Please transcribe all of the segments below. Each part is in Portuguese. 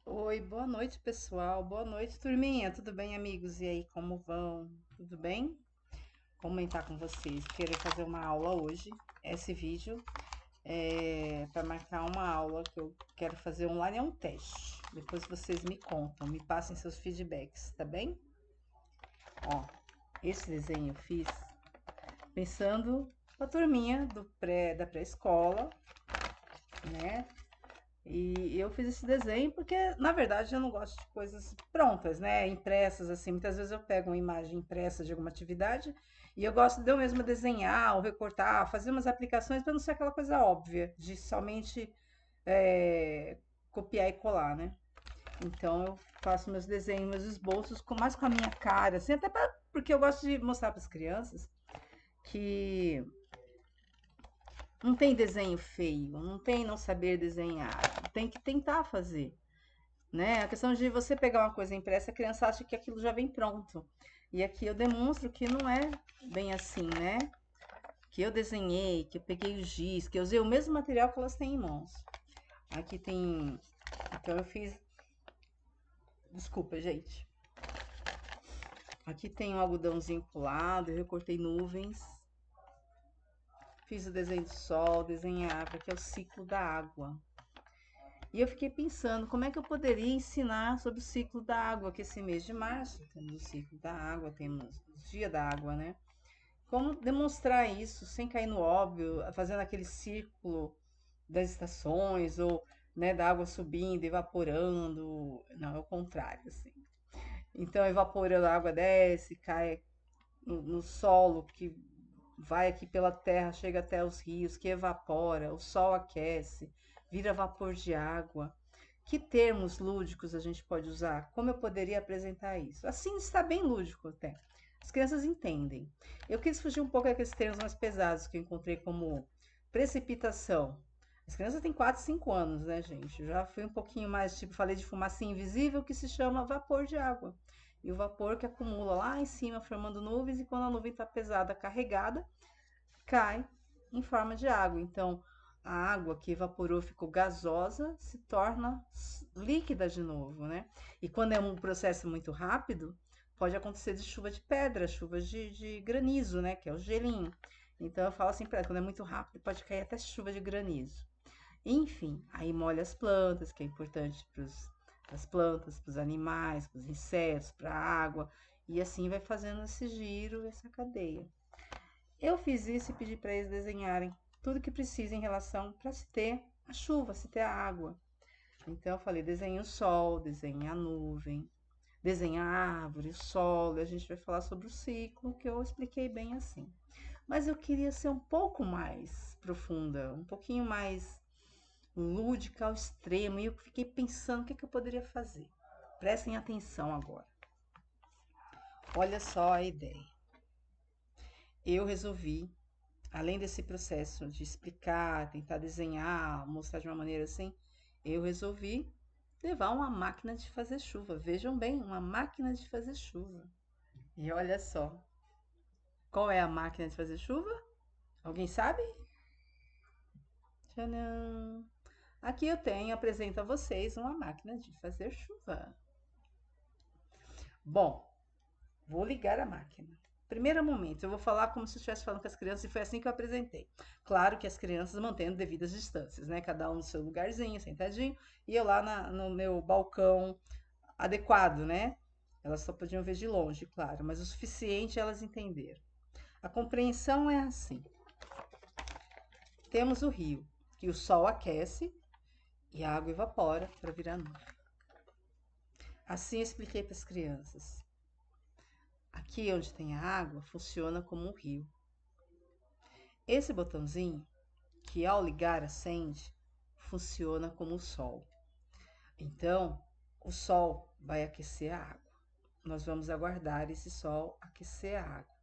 Oi, boa noite, pessoal. Boa noite, turminha. Tudo bem, amigos? E aí, como vão? Tudo bem? Comentar com vocês. Quero fazer uma aula hoje. Esse vídeo é para marcar uma aula que eu quero fazer online, é um teste. Depois vocês me contam, me passem seus feedbacks, tá bem? Ó, esse desenho eu fiz pensando na turminha da pré-escola, né? E eu fiz esse desenho porque, na verdade, eu não gosto de coisas prontas, né? Impressas, assim. Muitas vezes eu pego uma imagem impressa de alguma atividade e eu gosto de eu mesma desenhar ou recortar, fazer umas aplicações para não ser aquela coisa óbvia, de somente é, copiar e colar, né? Então eu faço meus desenhos, meus esboços mais com a minha cara, assim, porque eu gosto de mostrar para as crianças que não tem desenho feio, não tem não saber desenhar, tem que tentar fazer. Né? A questão de você pegar uma coisa impressa, a criança acha que aquilo já vem pronto. E aqui eu demonstro que não é bem assim, né? Que eu desenhei, que eu peguei o giz, que eu usei o mesmo material que elas têm em mãos. Aqui tem. Então eu fiz. Desculpa, gente. Aqui tem um algodãozinho colado, eu recortei nuvens. Fiz o desenho do sol, desenhei a árvore, que é o ciclo da água. E eu fiquei pensando como é que eu poderia ensinar sobre o ciclo da água, que esse mês de março temos o ciclo da água, temos o dia da água, né? Como demonstrar isso sem cair no óbvio, fazendo aquele círculo das estações, ou né, da água subindo, evaporando. Não, é o contrário, assim. Então, evaporando, a água desce, cai no solo, que vai aqui pela terra, chega até os rios, que evapora, o sol aquece, vira vapor de água. Que termos lúdicos a gente pode usar? Como eu poderia apresentar isso? Assim está bem lúdico até. As crianças entendem. Eu quis fugir um pouco daqueles termos mais pesados que eu encontrei como precipitação. As crianças têm 4, 5 anos, né, gente? Eu já fui um pouquinho mais, tipo, falei de fumaça invisível que se chama vapor de água. E o vapor que acumula lá em cima, formando nuvens, e quando a nuvem está pesada, carregada, cai em forma de água. Então, a água que evaporou, ficou gasosa, se torna líquida de novo, né? E quando é um processo muito rápido, pode acontecer de chuva de pedra, chuva de granizo, né? Que é o gelinho. Então, eu falo assim para ela, quando é muito rápido, pode cair até chuva de granizo. Enfim, aí molha as plantas, que é importante para as plantas, para os animais, para os insetos, para a água, e assim vai fazendo esse giro, essa cadeia. Eu fiz isso e pedi para eles desenharem tudo que precisa em relação para se ter a chuva, se ter a água. Então eu falei, desenhe o sol, desenhe a nuvem, desenhe a árvore, o solo, e a gente vai falar sobre o ciclo, que eu expliquei bem assim. Mas eu queria ser um pouco mais profunda, um pouquinho mais lúdica ao extremo, e eu fiquei pensando o que eu poderia fazer. Prestem atenção agora. Olha só a ideia. Eu resolvi, além desse processo de explicar, tentar desenhar, mostrar de uma maneira assim, eu resolvi levar uma máquina de fazer chuva. Vejam bem, uma máquina de fazer chuva. E olha só, qual é a máquina de fazer chuva? Alguém sabe? Tcharam! Aqui eu tenho, apresento a vocês uma máquina de fazer chuva. Bom, vou ligar a máquina. Primeiro momento, eu vou falar como se eu estivesse falando com as crianças e foi assim que eu apresentei. Claro que as crianças mantendo devidas distâncias, né? Cada um no seu lugarzinho, sentadinho, e eu lá no meu balcão adequado, né? Elas só podiam ver de longe, claro, mas o suficiente elas entenderam. A compreensão é assim: temos o rio, que o sol aquece e a água evapora para virar nuvem. Assim eu expliquei para as crianças. Aqui onde tem a água funciona como um rio. Esse botãozinho, que ao ligar acende, funciona como o sol. Então, o sol vai aquecer a água. Nós vamos aguardar esse sol aquecer a água.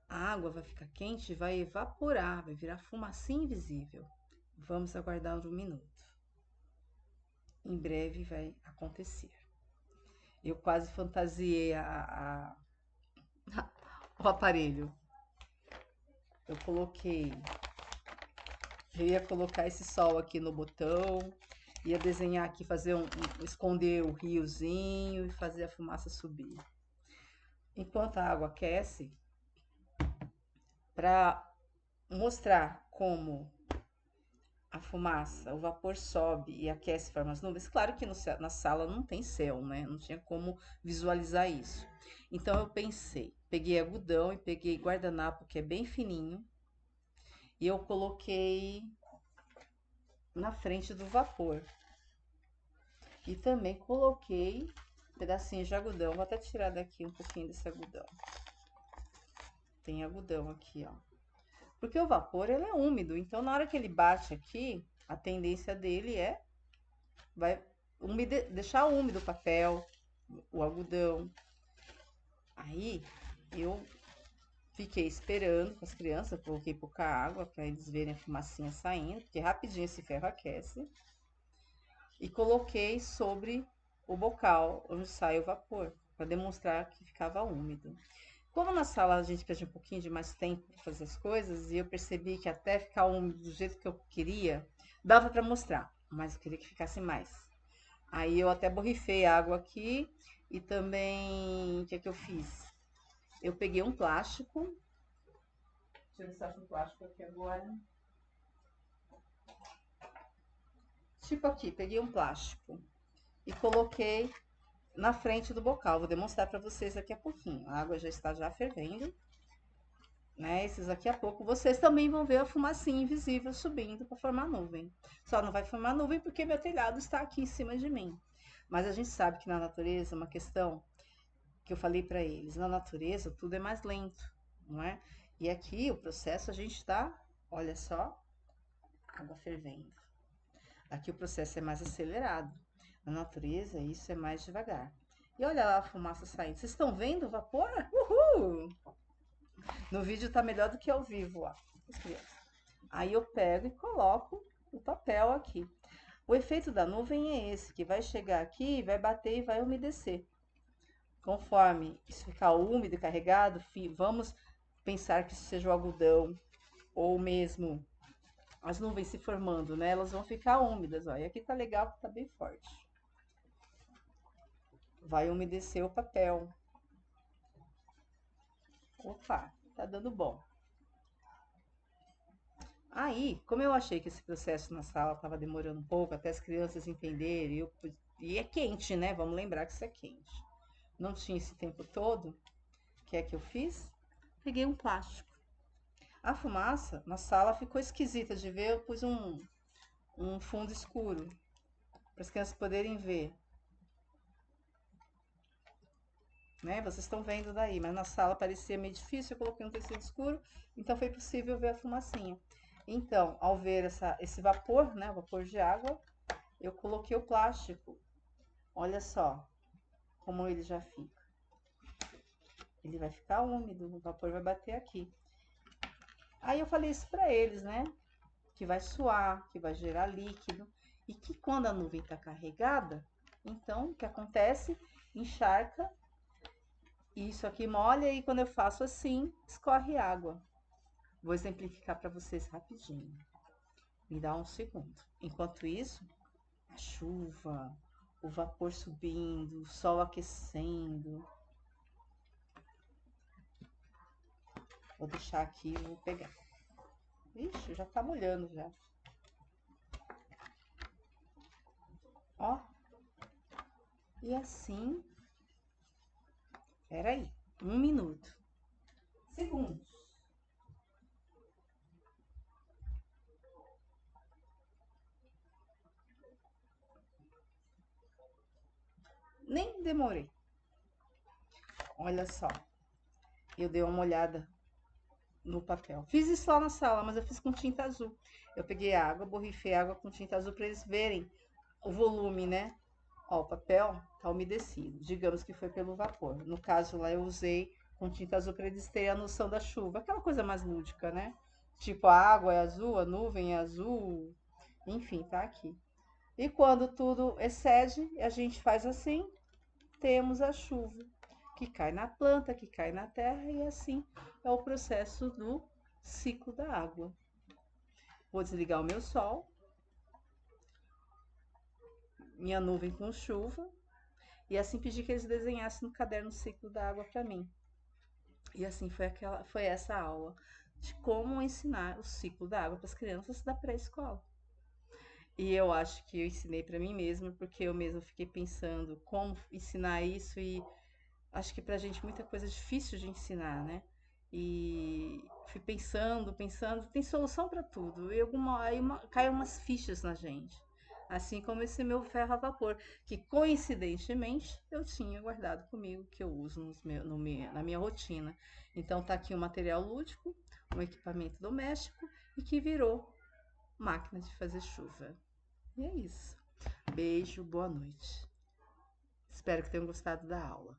A água vai ficar quente e vai evaporar, vai virar fumacinha invisível. Vamos aguardar um minuto. Em breve vai acontecer. Eu quase fantasiei o aparelho. Eu coloquei Eu ia colocar esse sol aqui no botão, Ia desenhar aqui, esconder o riozinho e fazer a fumaça subir. Enquanto a água aquece, para mostrar como a fumaça, o vapor sobe e aquece, forma as nuvens. Claro que na sala não tem céu, né? Não tinha como visualizar isso. Então eu pensei, peguei algodão e peguei guardanapo, que é bem fininho, e eu coloquei na frente do vapor. E também coloquei pedacinhos de algodão. Vou até tirar daqui um pouquinho desse algodão. Tem algodão aqui, ó. Porque o vapor, ele é úmido, então na hora que ele bate aqui, a tendência dele vai deixar úmido o papel, o algodão. Aí, eu fiquei esperando com as crianças, coloquei pouca água para eles verem a fumacinha saindo, porque rapidinho esse ferro aquece. E coloquei sobre o bocal onde sai o vapor, para demonstrar que ficava úmido. Como na sala a gente perde um pouquinho de mais tempo para fazer as coisas, e eu percebi que até ficar úmido do jeito que eu queria, dava para mostrar, mas eu queria que ficasse mais. Aí eu até borrifei água aqui e também, o que é que eu fiz? Eu peguei um plástico, deixa eu ver se eu acho o plástico aqui agora. Tipo aqui, peguei um plástico e coloquei na frente do bocal. Vou demonstrar para vocês daqui a pouquinho. A água já está fervendo, né? Esses daqui a pouco vocês também vão ver a fumacinha invisível subindo para formar nuvem. Só não vai formar nuvem porque meu telhado está aqui em cima de mim. Mas a gente sabe que na natureza, uma questão que eu falei para eles, na natureza tudo é mais lento, não é? E aqui o processo a gente está, olha só, água fervendo. Aqui o processo é mais acelerado. Na natureza isso é mais devagar. E olha lá a fumaça saindo. Vocês estão vendo o vapor? Uhul! No vídeo tá melhor do que ao vivo, ó. Aí eu pego e coloco o papel aqui. O efeito da nuvem é esse, que vai chegar aqui, vai bater e vai umedecer. Conforme isso ficar úmido e carregado, vamos pensar que isso seja o algodão ou mesmo as nuvens se formando, né? Elas vão ficar úmidas, ó. E aqui tá legal, tá bem forte. Vai umedecer o papel. Opa, tá dando bom. Aí, como eu achei que esse processo na sala estava demorando um pouco, até as crianças entenderem, e é quente, né? Vamos lembrar que isso é quente. Não tinha esse tempo todo, o que é que eu fiz? Peguei um plástico. A fumaça na sala ficou esquisita de ver, eu pus um fundo escuro, para as crianças poderem ver. Né? Vocês estão vendo daí, mas na sala parecia meio difícil, eu coloquei um tecido escuro, então foi possível ver a fumacinha. Então, ao ver esse vapor, né, o vapor de água, eu coloquei o plástico. Olha só como ele já fica. Ele vai ficar úmido, o vapor vai bater aqui. Aí eu falei isso para eles, né? Que vai suar, que vai gerar líquido e que quando a nuvem está carregada, então o que acontece? Encharca, isso aqui molha e quando eu faço assim, escorre água. Vou exemplificar para vocês rapidinho. Me dá um segundo. Enquanto isso, a chuva, o vapor subindo, o sol aquecendo. Vou deixar aqui e vou pegar. Ixi, já tá molhando já. Ó. E assim. Peraí. 1 minuto. Segundos. Nem demorei. Olha só. Eu dei uma olhada no papel. Fiz isso lá na sala, mas eu fiz com tinta azul. Eu peguei água, borrifei água com tinta azul para eles verem o volume, né? Ó, o papel tá umedecido. Digamos que foi pelo vapor. No caso lá eu usei com tinta azul para eles terem a noção da chuva. Aquela coisa mais lúdica, né? Tipo, a água é azul, a nuvem é azul. Enfim, tá aqui. E quando tudo excede, a gente faz assim, temos a chuva que cai na planta, que cai na terra, e assim é o processo do ciclo da água. Vou desligar o meu sol. minha nuvem com chuva e assim pedi que eles desenhassem no caderno o ciclo da água para mim. E assim foi essa aula de como ensinar o ciclo da água para as crianças da pré-escola. E eu acho que eu ensinei para mim mesma, porque eu mesma fiquei pensando como ensinar isso e acho que pra gente muita coisa difícil de ensinar, né? E fui pensando, tem solução para tudo. E caiu umas fichas na gente. Assim como esse meu ferro a vapor, que coincidentemente eu tinha guardado comigo, que eu uso na minha rotina. Então tá aqui um material lúdico, um equipamento doméstico e que virou máquina de fazer chuva. E é isso. Beijo, boa noite. Espero que tenham gostado da aula.